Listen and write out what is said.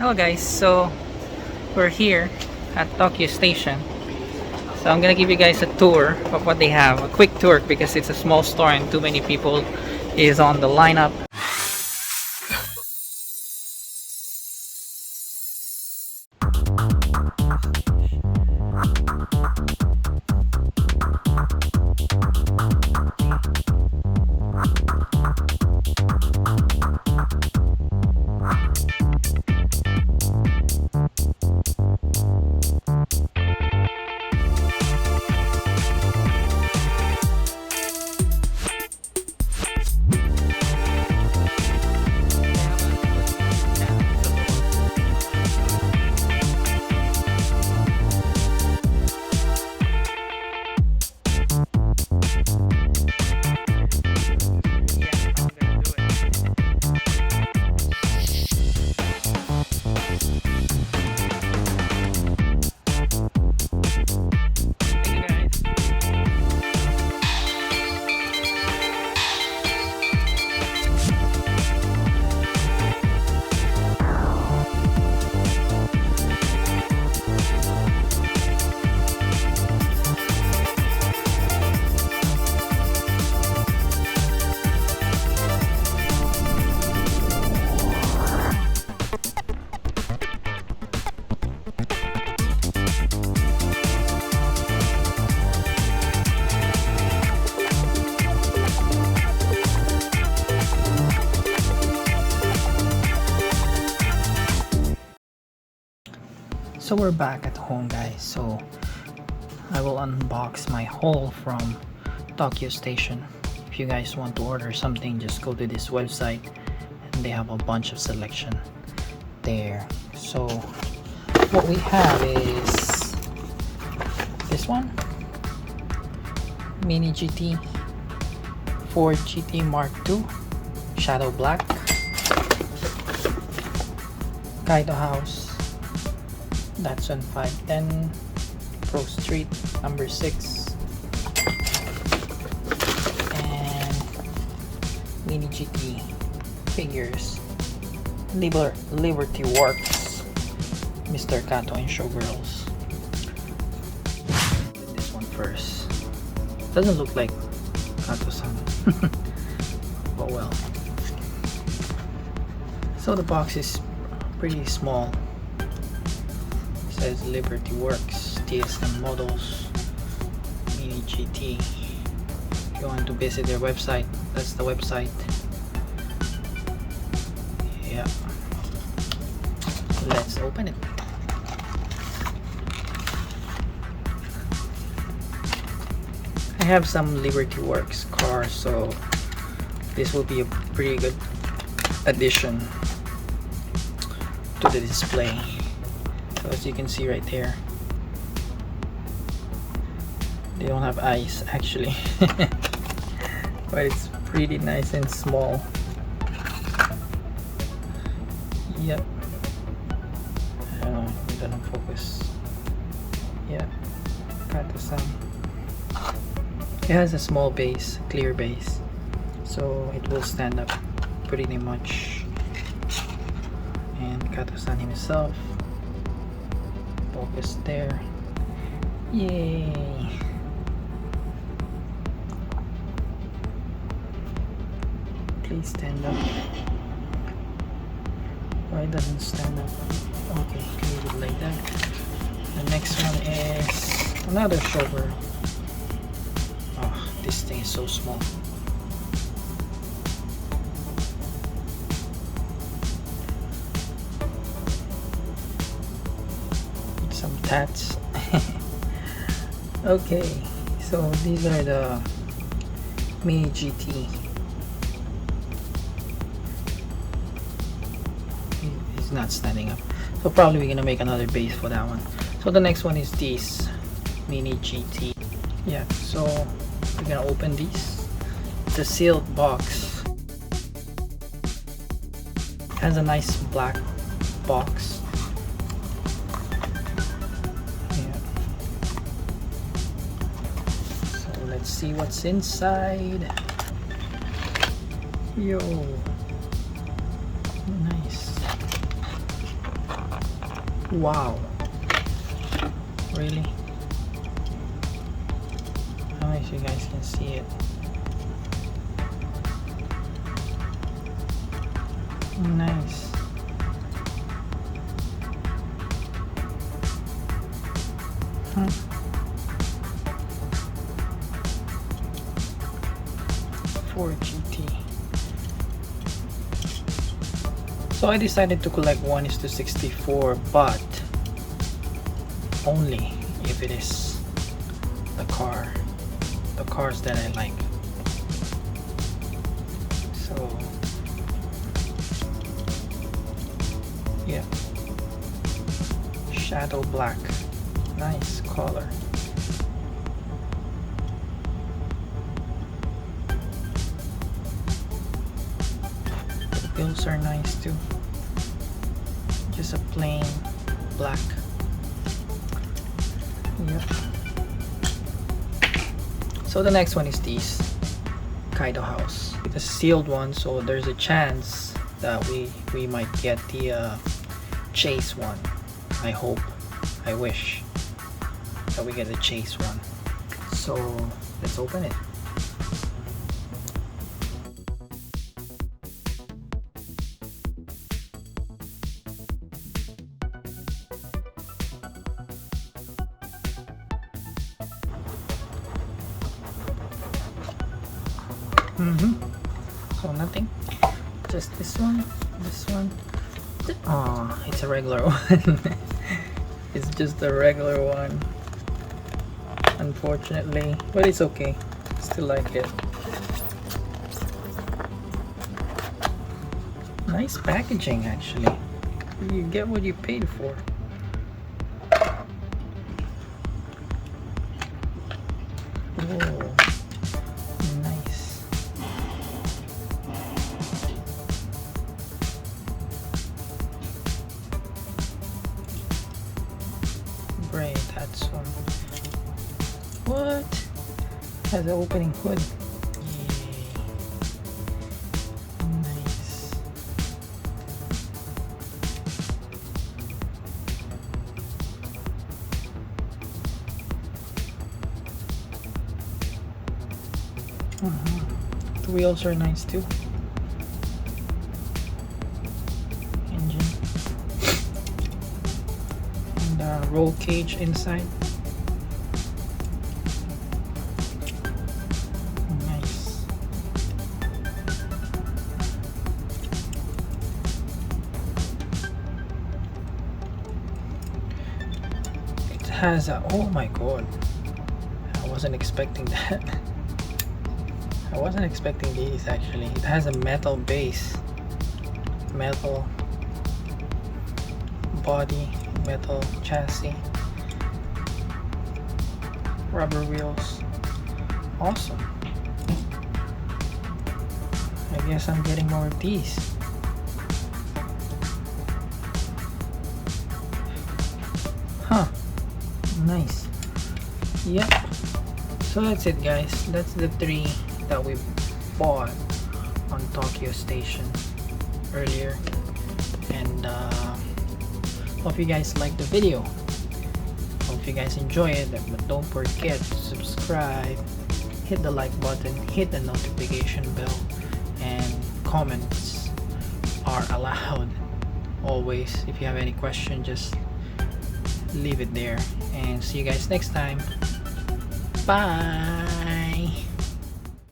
Hello guys, so we're here at Tokyo Station. So I'm gonna give you guys a tour of what they have, a quick tour because it's a small store and too many people is on the lineup. So we're back at home guys, so I will unbox my haul from Tokyo Station. If you guys want to order something, just go to this website and they have a bunch of selection there. So what we have is this one, Mini GT Ford GT Mark II Shadow Black, Kaido House datsun 510 Pro Street number 6, and Mini GT figures Liberty Works Mr. Kato and Showgirls. This one first. Doesn't look like Kato-san but well. So the box is pretty small. Says Liberty Works TSM models Mini GT. If you want to visit their website, that's the website. Yeah, let's open it. I have some Liberty Works cars, so this will be a pretty good addition to the display. So as you can see right there, they don't have eyes actually but it's pretty nice and small. Yep, I don't know if it doesn't focus. Yeah, Kato-san. It has a small base, clear base, so it will stand up pretty much. And Kato-san himself, focus there. Yay! Please stand up. Why it doesn't stand up? Okay, leave it like that. The next one is another shoulder. Oh, this thing is so small. Some tats. Okay, so these are the Mini GT. It's not standing up, so probably we're gonna make another base for that one. So the next one is these Mini GT. Yeah, so we're gonna open these. It's a sealed box. It has a nice black box. Let's see what's inside. Yo, nice. Wow, really? I don't know if you guys can see it. Nice. Hmm. For GT. So I decided to collect 1:64, but only if it is the cars that I like. So yeah, shadow black, nice color. The wheels are nice too, just a plain black. Yep. So the next one is these kaido house. It's a sealed one, so there's a chance that we might get the chase one. I hope, I wish that we get the chase one. So let's open it. So nothing, just this one. Oh, it's a regular one. It's just a regular one, unfortunately, but it's okay, still like it. Nice packaging, actually. You get what you paid for. Whoa. Great, that's one. What? Has an opening hood. Yay. Nice. The wheels are nice too. Roll cage inside. Nice. It has a, oh my god, I wasn't expecting that. I wasn't expecting these actually. It has a metal base, metal body, metal chassis, rubber wheels. Awesome. I guess I'm getting more of these. Huh, nice. Yep, so that's it guys. That's the 3 that we bought on Tokyo Station earlier, and hope you guys liked the video. Hope you guys enjoy it, but don't forget to subscribe, hit the like button, hit the notification bell, and comments are allowed always. If you have any question, just leave it there, and see you guys next time. Bye.